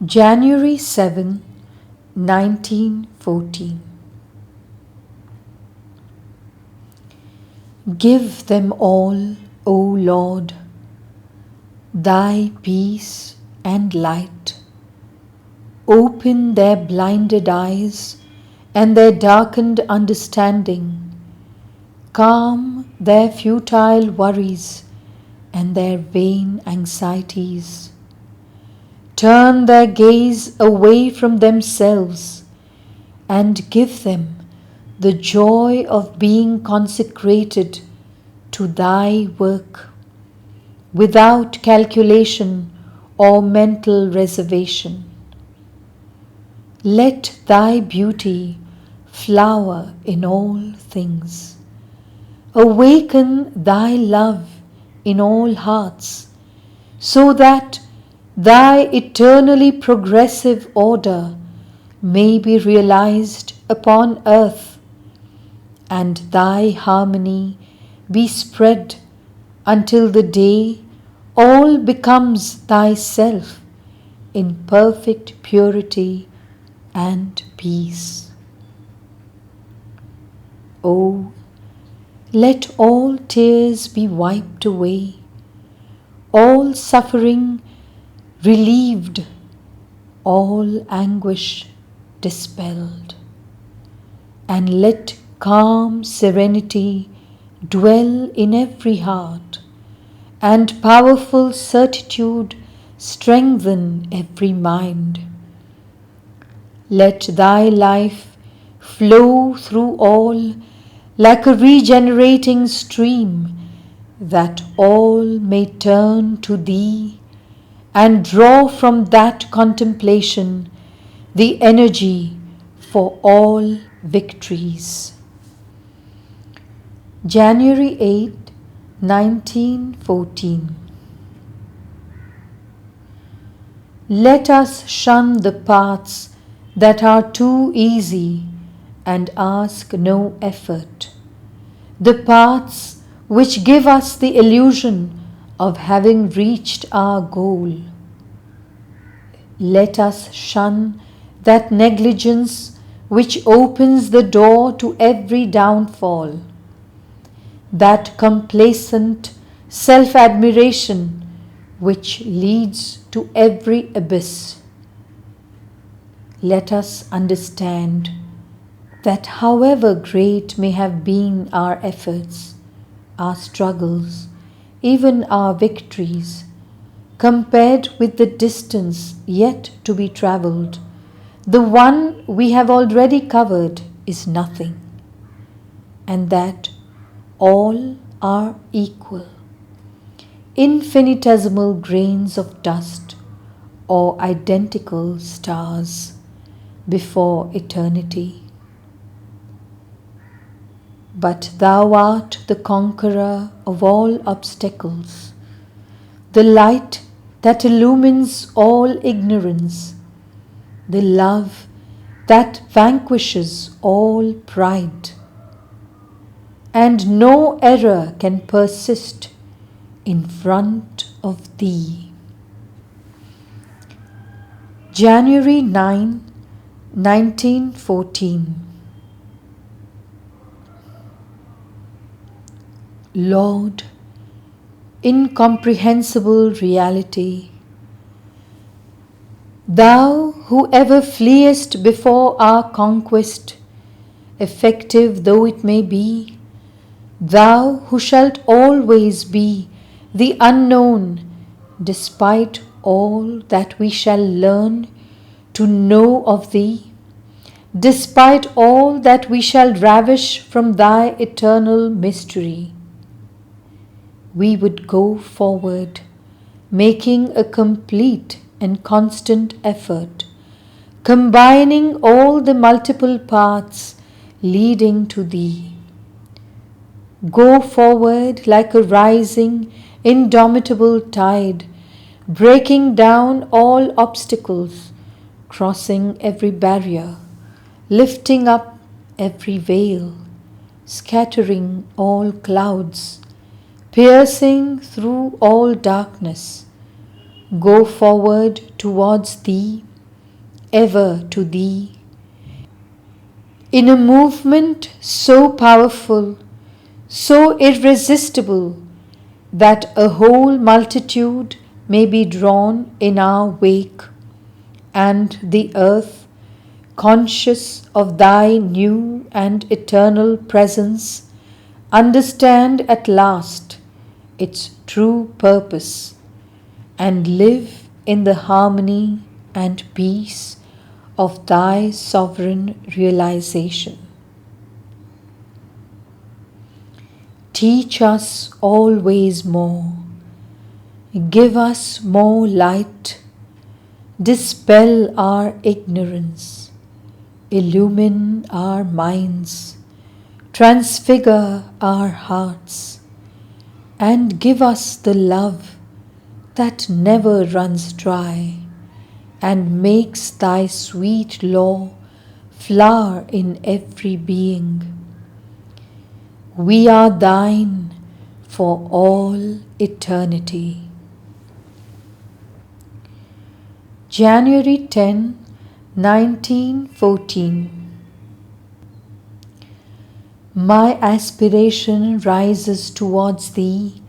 January 7, 1914. Give them all, O Lord, thy peace and light. Open their blinded eyes and their darkened understanding. Calm their futile worries and their vain anxieties. Turn their gaze away from themselves and give them the joy of being consecrated to thy work, without calculation or mental reservation. Let thy beauty flower in all things. Awaken thy love in all hearts, so that thy eternally progressive order may be realized upon earth, and thy harmony be spread until the day all becomes thyself in perfect purity and peace. O, let all tears be wiped away, all suffering relieved, all anguish dispelled, and let calm serenity dwell in every heart, and powerful certitude strengthen every mind. Let thy life flow through all like a regenerating stream, that all may turn to thee and draw from that contemplation the energy for all victories. January 8, 1914. Let us shun the paths that are too easy and ask no effort, the paths which give us the illusion of having reached our goal. Let us shun that negligence which opens the door to every downfall, that complacent self-admiration which leads to every abyss. Let us understand that however great may have been our efforts, our struggles, even our victories, compared with the distance yet to be travelled, the one we have already covered is nothing, and that all are equal, infinitesimal grains of dust or identical stars before eternity. But thou art the conqueror of all obstacles, the light that illumines all ignorance, the love that vanquishes all pride, and no error can persist in front of thee. January 9, 1914. Lord, incomprehensible reality, thou who ever fleest before our conquest, effective though it may be, thou who shalt always be the unknown, despite all that we shall learn to know of thee, despite all that we shall ravish from thy eternal mystery, we would go forward, making a complete and constant effort, combining all the multiple paths leading to thee. Go forward like a rising, indomitable tide, breaking down all obstacles, crossing every barrier, lifting up every veil, scattering all clouds, piercing through all darkness. Go forward towards thee ever to thee. In a movement so powerful, so irresistible, that a whole multitude may be drawn in our wake, and the earth, conscious of thy new and eternal presence, understand at last its true purpose, and live in the harmony and peace of thy sovereign realization. Teach us always more, give us more light, dispel our ignorance, illumine our minds, transfigure our hearts, and give us the love that never runs dry, and makes thy sweet law flower in every being. We are thine for all eternity. January 10, 1914. My aspiration rises towards thee,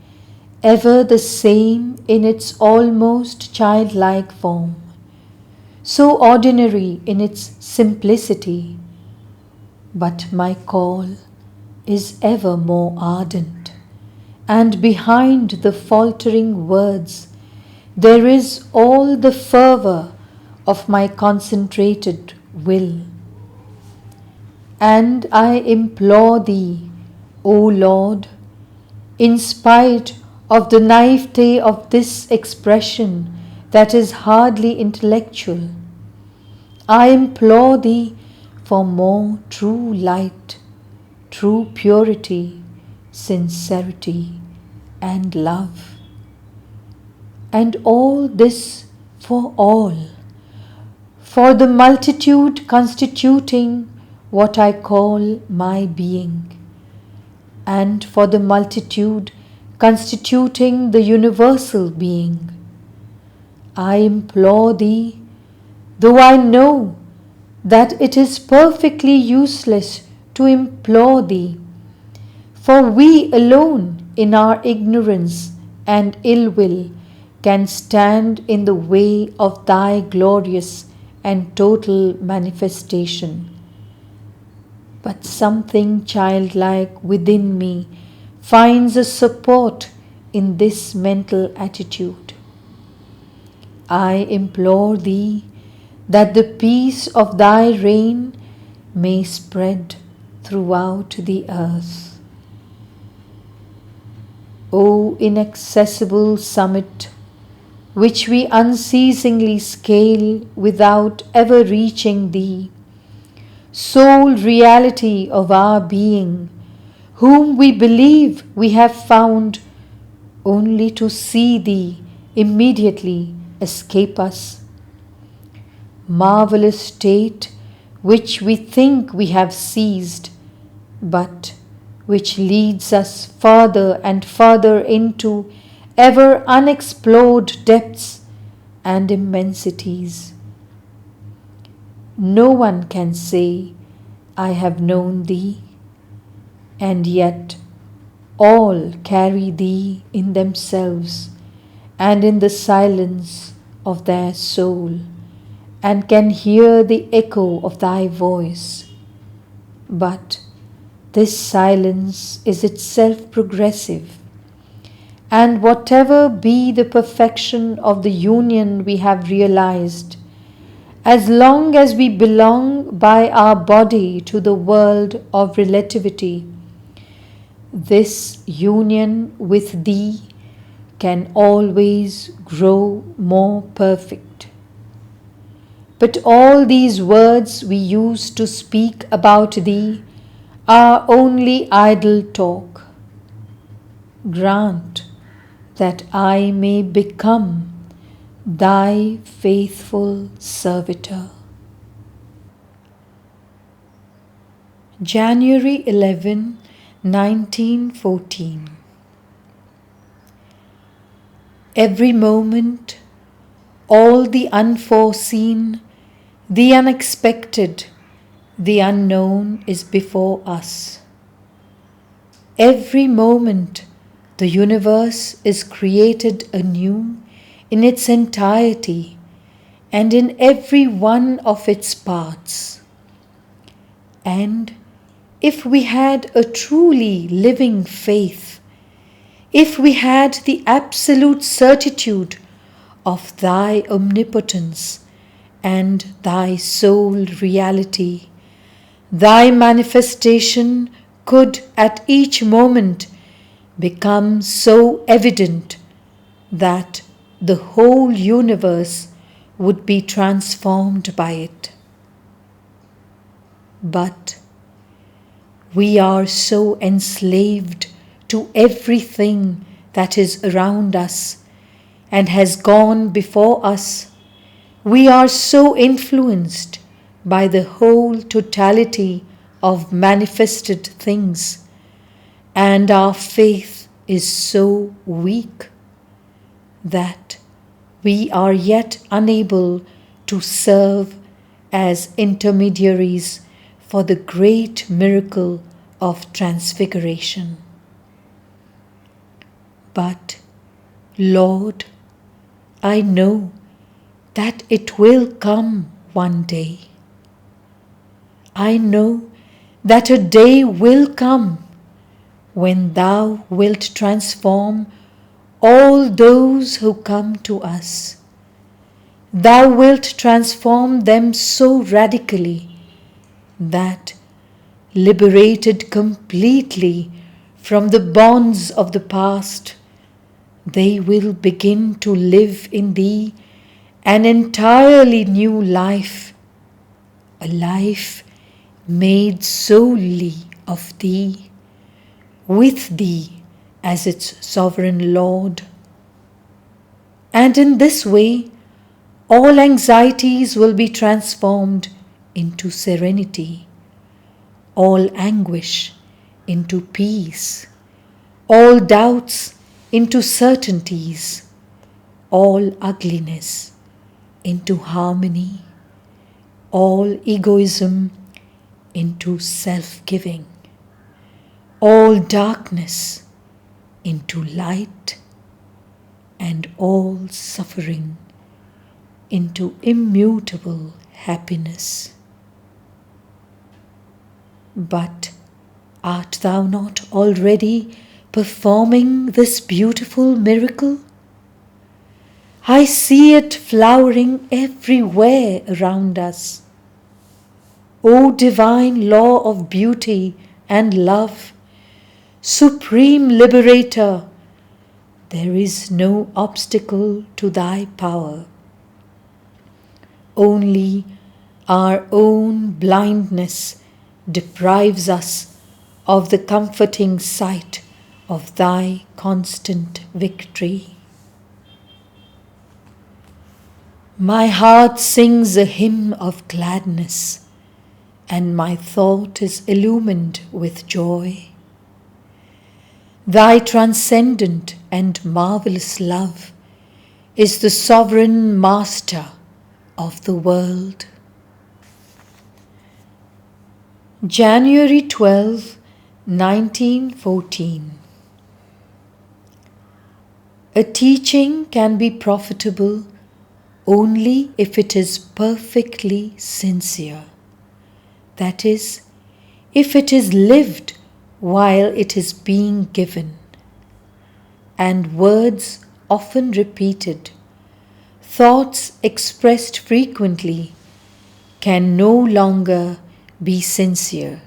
ever the same in its almost childlike form, so ordinary in its simplicity, but my call is ever more ardent, and behind the faltering words there is all the fervor of my concentrated will. And I implore thee, O Lord, in spite of the naivete of this expression that is hardly intellectual, I implore thee for more true light, true purity, sincerity, and love. And all this for all, for the multitude constituting what I call my being, and for the multitude constituting the universal being. I implore thee, though I know that it is perfectly useless to implore thee, for we alone in our ignorance and ill will can stand in the way of thy glorious and total manifestation. But something childlike within me finds a support in this mental attitude. I implore thee that the peace of thy reign may spread throughout the earth. O inaccessible summit, which we unceasingly scale without ever reaching thee, sole reality of our being, whom we believe we have found, only to see thee immediately escape us. Marvelous state which we think we have seized, but which leads us further and further into ever unexplored depths and immensities. No one can say, I have known thee, and yet all carry thee in themselves and in the silence of their soul, and can hear the echo of thy voice. But this silence is itself progressive, and whatever be the perfection of the union we have realized, as long as we belong by our body to the world of relativity, this union with thee can always grow more perfect. But all these words we use to speak about thee are only idle talk. Grant that I may become thy faithful servitor. January 11, 1914. Every moment, all the unforeseen, The unexpected, the unknown is before us. Every moment, the universe is created anew in its entirety and in every one of its parts. And if we had a truly living faith, if we had the absolute certitude of Thy omnipotence and Thy sole reality, Thy manifestation could at each moment become so evident that the whole universe would be transformed by it. But we are so enslaved to everything that is around us and has gone before us. We are so influenced by the whole totality of manifested things, and our faith is so weak that we are yet unable to serve as intermediaries for the great miracle of transfiguration. But, Lord, I know that it will come one day. I know that a day will come when Thou wilt transform all those who come to us. Thou wilt transform them so radically that, liberated completely from the bonds of the past, they will begin to live in Thee an entirely new life, a life made solely of Thee, with Thee as its sovereign Lord. And in this way, all anxieties will be transformed into serenity, all anguish into peace, all doubts into certainties, all ugliness into harmony, all egoism into self-giving, all darkness into light, and all suffering into immutable happiness. But art Thou not already performing this beautiful miracle? I see it flowering everywhere around us. O divine law of beauty and love, supreme liberator, there is no obstacle to Thy power. Only our own blindness deprives us of the comforting sight of Thy constant victory. My heart sings a hymn of gladness, and my thought is illumined with joy. Thy transcendent and marvelous love is the sovereign master of the world. January 12, 1914. A teaching can be profitable only if it is perfectly sincere. That is, if it is lived while it is being given. And words often repeated, thoughts expressed frequently, can no longer be sincere.